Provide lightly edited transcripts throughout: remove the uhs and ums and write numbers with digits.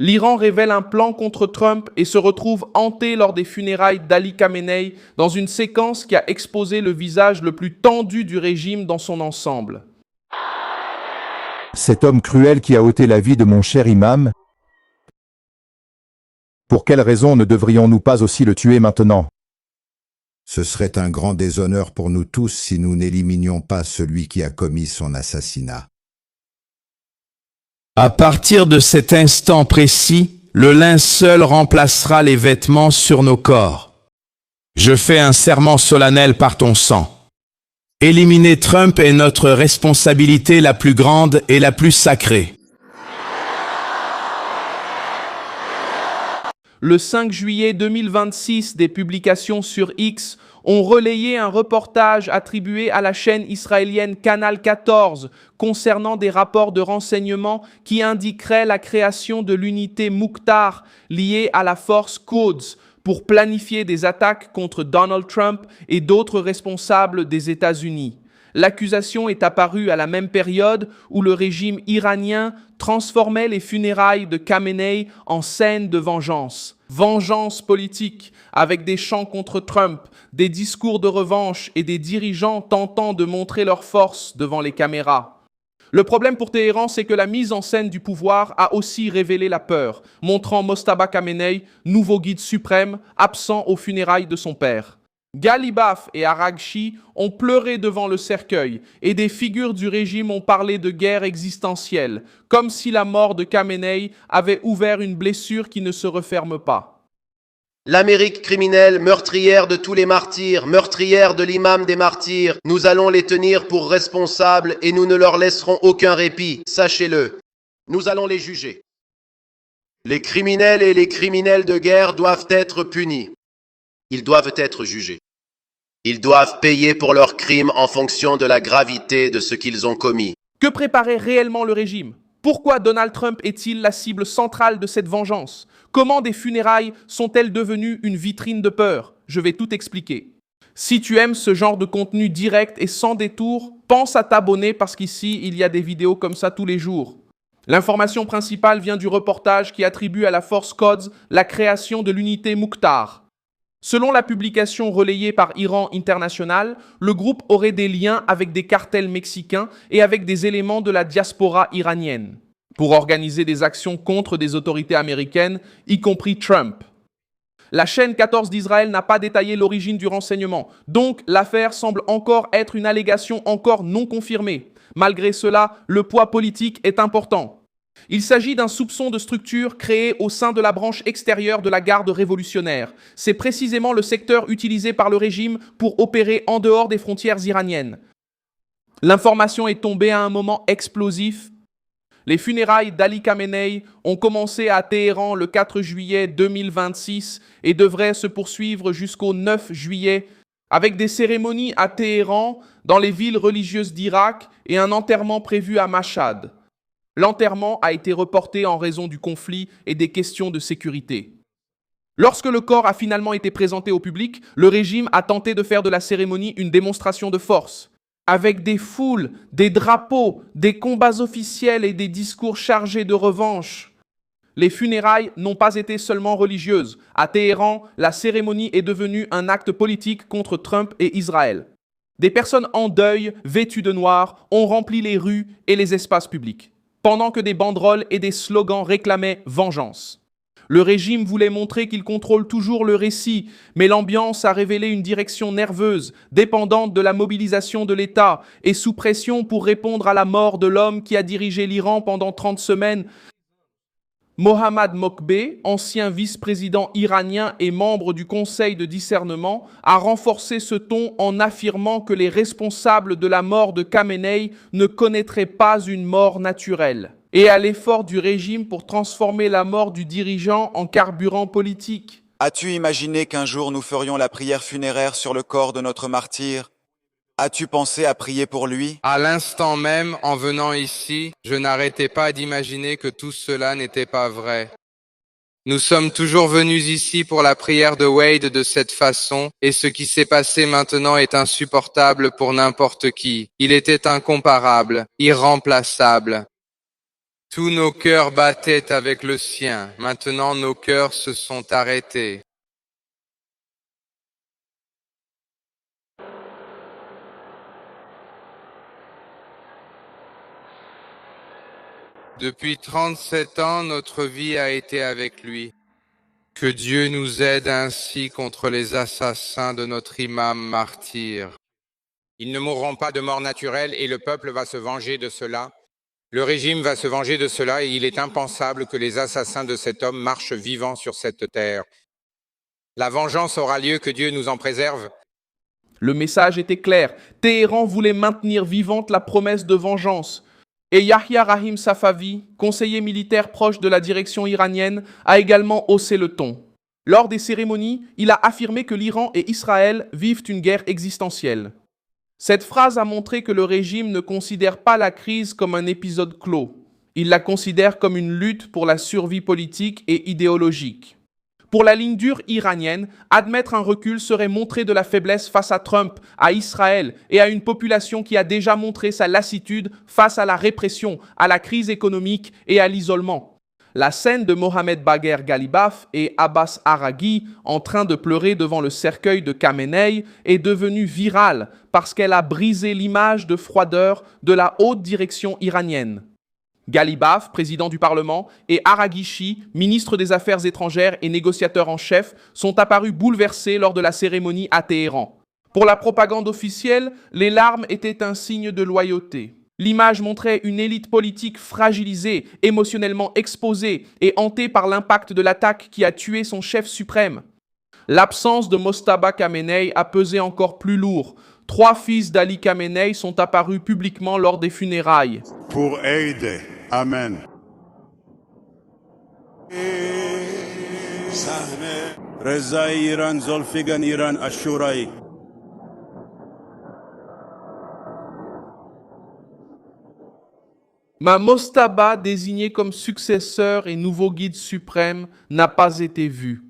L'Iran révèle un plan contre Trump et se retrouve hanté lors des funérailles d'Ali Khamenei dans une séquence qui a exposé le visage le plus tendu du régime dans son ensemble. Cet homme cruel qui a ôté la vie de mon cher imam, pour quelle raison ne devrions-nous pas aussi le tuer maintenant? Ce serait un grand déshonneur pour nous tous si nous n'éliminions pas celui qui a commis son assassinat. À partir de cet instant précis, le linceul remplacera les vêtements sur nos corps. Je fais un serment solennel par ton sang. Éliminer Trump est notre responsabilité la plus grande et la plus sacrée. Le 5 juillet 2026, des publications sur X ont relayé un reportage attribué à la chaîne israélienne Canal 14 concernant des rapports de renseignement qui indiqueraient la création de l'unité Mukhtar liée à la force Quds pour planifier des attaques contre Donald Trump et d'autres responsables des États-Unis. L'accusation est apparue à la même période où le régime iranien transformait les funérailles de Khamenei en scène de vengeance. Vengeance politique, avec des chants contre Trump, des discours de revanche et des dirigeants tentant de montrer leur force devant les caméras. Le problème pour Téhéran, c'est que la mise en scène du pouvoir a aussi révélé la peur, montrant Mojtaba Khamenei, nouveau guide suprême, absent aux funérailles de son père. Galibaf et Araghchi ont pleuré devant le cercueil et des figures du régime ont parlé de guerre existentielle, comme si la mort de Khamenei avait ouvert une blessure qui ne se referme pas. L'Amérique criminelle, meurtrière de tous les martyrs, meurtrière de l'imam des martyrs, nous allons les tenir pour responsables et nous ne leur laisserons aucun répit, sachez-le. Nous allons les juger. Les criminels et les criminels de guerre doivent être punis. Ils doivent être jugés. Ils doivent payer pour leurs crimes en fonction de la gravité de ce qu'ils ont commis. Que préparait réellement le régime? Pourquoi Donald Trump est-il la cible centrale de cette vengeance? Comment des funérailles sont-elles devenues une vitrine de peur? Je vais tout expliquer. Si tu aimes ce genre de contenu direct et sans détour, pense à t'abonner parce qu'ici, il y a des vidéos comme ça tous les jours. L'information principale vient du reportage qui attribue à la force Quds la création de l'unité Mukhtar. Selon la publication relayée par Iran International, le groupe aurait des liens avec des cartels mexicains et avec des éléments de la diaspora iranienne pour organiser des actions contre des autorités américaines, y compris Trump. La chaîne 14 d'Israël n'a pas détaillé l'origine du renseignement, donc l'affaire semble encore être une allégation encore non confirmée. Malgré cela, le poids politique est important. Il s'agit d'un soupçon de structure créé au sein de la branche extérieure de la garde révolutionnaire. C'est précisément le secteur utilisé par le régime pour opérer en dehors des frontières iraniennes. L'information est tombée à un moment explosif. Les funérailles d'Ali Khamenei ont commencé à Téhéran le 4 juillet 2026 et devraient se poursuivre jusqu'au 9 juillet avec des cérémonies à Téhéran, dans les villes religieuses d'Irak et un enterrement prévu à Mashhad. L'enterrement a été reporté en raison du conflit et des questions de sécurité. Lorsque le corps a finalement été présenté au public, le régime a tenté de faire de la cérémonie une démonstration de force. Avec des foules, des drapeaux, des combats officiels et des discours chargés de revanche. Les funérailles n'ont pas été seulement religieuses. À Téhéran, la cérémonie est devenue un acte politique contre Trump et Israël. Des personnes en deuil, vêtues de noir, ont rempli les rues et les espaces publics, pendant que des banderoles et des slogans réclamaient vengeance. Le régime voulait montrer qu'il contrôle toujours le récit, mais l'ambiance a révélé une direction nerveuse, dépendante de la mobilisation de l'État et sous pression pour répondre à la mort de l'homme qui a dirigé l'Iran pendant 30 semaines. Mohammad Mokbeh, ancien vice-président iranien et membre du Conseil de discernement, a renforcé ce ton en affirmant que les responsables de la mort de Khamenei ne connaîtraient pas une mort naturelle, et à l'effort du régime pour transformer la mort du dirigeant en carburant politique. As-tu imaginé qu'un jour nous ferions la prière funéraire sur le corps de notre martyr? As-tu pensé à prier pour lui? À l'instant même, en venant ici, je n'arrêtais pas d'imaginer que tout cela n'était pas vrai. Nous sommes toujours venus ici pour la prière de Wade de cette façon, et ce qui s'est passé maintenant est insupportable pour n'importe qui. Il était incomparable, irremplaçable. Tous nos cœurs battaient avec le sien. Maintenant, nos cœurs se sont arrêtés. Depuis 37 ans, notre vie a été avec lui. Que Dieu nous aide ainsi contre les assassins de notre imam martyr. Ils ne mourront pas de mort naturelle et le peuple va se venger de cela. Le régime va se venger de cela et il est impensable que les assassins de cet homme marchent vivants sur cette terre. La vengeance aura lieu, que Dieu nous en préserve. Le message était clair. Téhéran voulait maintenir vivante la promesse de vengeance. Et Yahya Rahim Safavi, conseiller militaire proche de la direction iranienne, a également haussé le ton. Lors des cérémonies, il a affirmé que l'Iran et Israël vivent une guerre existentielle. Cette phrase a montré que le régime ne considère pas la crise comme un épisode clos. Il la considère comme une lutte pour la survie politique et idéologique. Pour la ligne dure iranienne, admettre un recul serait montrer de la faiblesse face à Trump, à Israël et à une population qui a déjà montré sa lassitude face à la répression, à la crise économique et à l'isolement. La scène de Mohamed Bagher Ghalibaf et Abbas Araghi en train de pleurer devant le cercueil de Khamenei est devenue virale parce qu'elle a brisé l'image de froideur de la haute direction iranienne. Ghalibaf, président du Parlement, et Araghi, ministre des Affaires étrangères et négociateur en chef, sont apparus bouleversés lors de la cérémonie à Téhéran. Pour la propagande officielle, les larmes étaient un signe de loyauté. L'image montrait une élite politique fragilisée, émotionnellement exposée et hantée par l'impact de l'attaque qui a tué son chef suprême. L'absence de Mojtaba Khamenei a pesé encore plus lourd. 3 fils d'Ali Khamenei sont apparus publiquement lors des funérailles. Pour aider. Amen. Reza Iran, Zolfigan Iran, Ashuraï. Ma Mojtaba, désigné comme successeur et nouveau guide suprême, n'a pas été vu.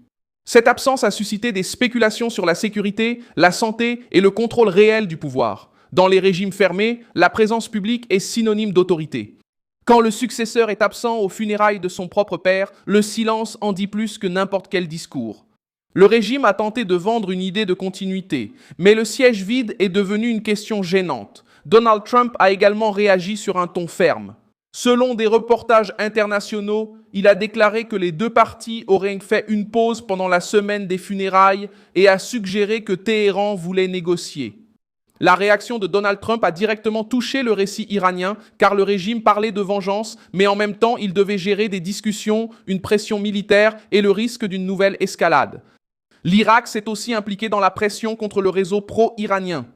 Cette absence a suscité des spéculations sur la sécurité, la santé et le contrôle réel du pouvoir. Dans les régimes fermés, la présence publique est synonyme d'autorité. Quand le successeur est absent aux funérailles de son propre père, le silence en dit plus que n'importe quel discours. Le régime a tenté de vendre une idée de continuité, mais le siège vide est devenu une question gênante. Donald Trump a également réagi sur un ton ferme. Selon des reportages internationaux, il a déclaré que les deux parties auraient fait une pause pendant la semaine des funérailles et a suggéré que Téhéran voulait négocier. La réaction de Donald Trump a directement touché le récit iranien car le régime parlait de vengeance, mais en même temps il devait gérer des discussions, une pression militaire et le risque d'une nouvelle escalade. L'Irak s'est aussi impliqué dans la pression contre le réseau pro-iranien.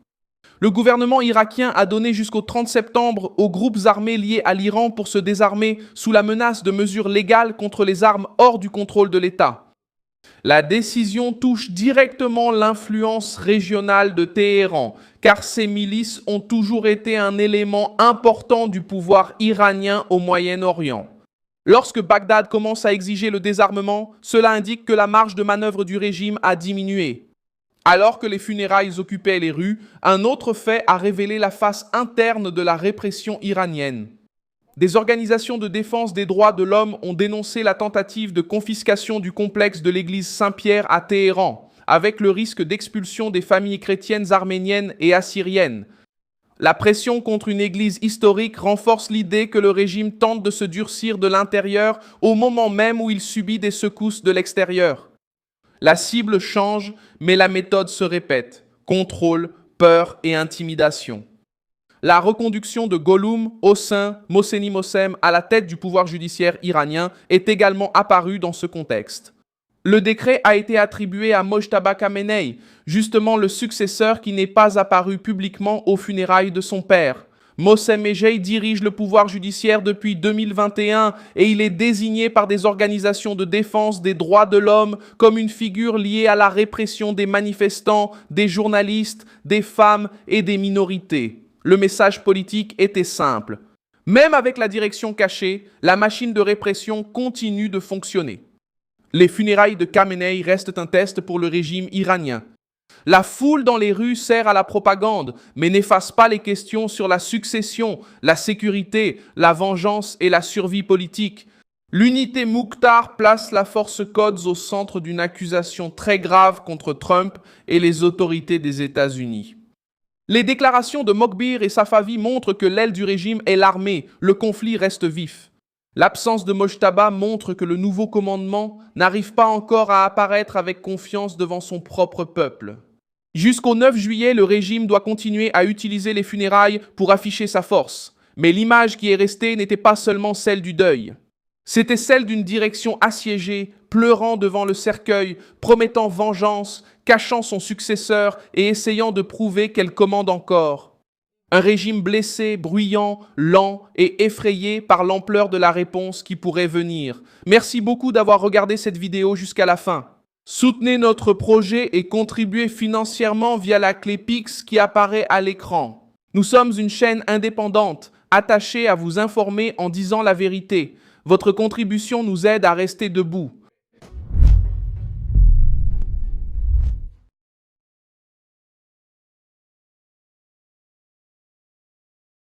Le gouvernement irakien a donné jusqu'au 30 septembre aux groupes armés liés à l'Iran pour se désarmer sous la menace de mesures légales contre les armes hors du contrôle de l'État. La décision touche directement l'influence régionale de Téhéran, car ces milices ont toujours été un élément important du pouvoir iranien au Moyen-Orient. Lorsque Bagdad commence à exiger le désarmement, cela indique que la marge de manœuvre du régime a diminué. Alors que les funérailles occupaient les rues, un autre fait a révélé la face interne de la répression iranienne. Des organisations de défense des droits de l'homme ont dénoncé la tentative de confiscation du complexe de l'église Saint-Pierre à Téhéran, avec le risque d'expulsion des familles chrétiennes arméniennes et assyriennes. La pression contre une église historique renforce l'idée que le régime tente de se durcir de l'intérieur au moment même où il subit des secousses de l'extérieur. La cible change, mais la méthode se répète. Contrôle, peur et intimidation. La reconduction de Gollum, Hossein, Mohseni Mossem à la tête du pouvoir judiciaire iranien est également apparue dans ce contexte. Le décret a été attribué à Mojtaba Khamenei, justement le successeur qui n'est pas apparu publiquement aux funérailles de son père. Mossem Ejei dirige le pouvoir judiciaire depuis 2021 et il est désigné par des organisations de défense des droits de l'homme comme une figure liée à la répression des manifestants, des journalistes, des femmes et des minorités. Le message politique était simple. Même avec la direction cachée, la machine de répression continue de fonctionner. Les funérailles de Khamenei restent un test pour le régime iranien. La foule dans les rues sert à la propagande, mais n'efface pas les questions sur la succession, la sécurité, la vengeance et la survie politique. L'unité Mukhtar place la force Quds au centre d'une accusation très grave contre Trump et les autorités des États-Unis. Les déclarations de Mokbir et Safavi montrent que l'aile du régime est l'armée, le conflit reste vif. L'absence de Mojtaba montre que le nouveau commandement n'arrive pas encore à apparaître avec confiance devant son propre peuple. Jusqu'au 9 juillet, le régime doit continuer à utiliser les funérailles pour afficher sa force. Mais l'image qui est restée n'était pas seulement celle du deuil. C'était celle d'une direction assiégée, pleurant devant le cercueil, promettant vengeance, cachant son successeur et essayant de prouver qu'elle commande encore. Un régime blessé, bruyant, lent et effrayé par l'ampleur de la réponse qui pourrait venir. Merci beaucoup d'avoir regardé cette vidéo jusqu'à la fin. Soutenez notre projet et contribuez financièrement via la clé Pix qui apparaît à l'écran. Nous sommes une chaîne indépendante, attachée à vous informer en disant la vérité. Votre contribution nous aide à rester debout.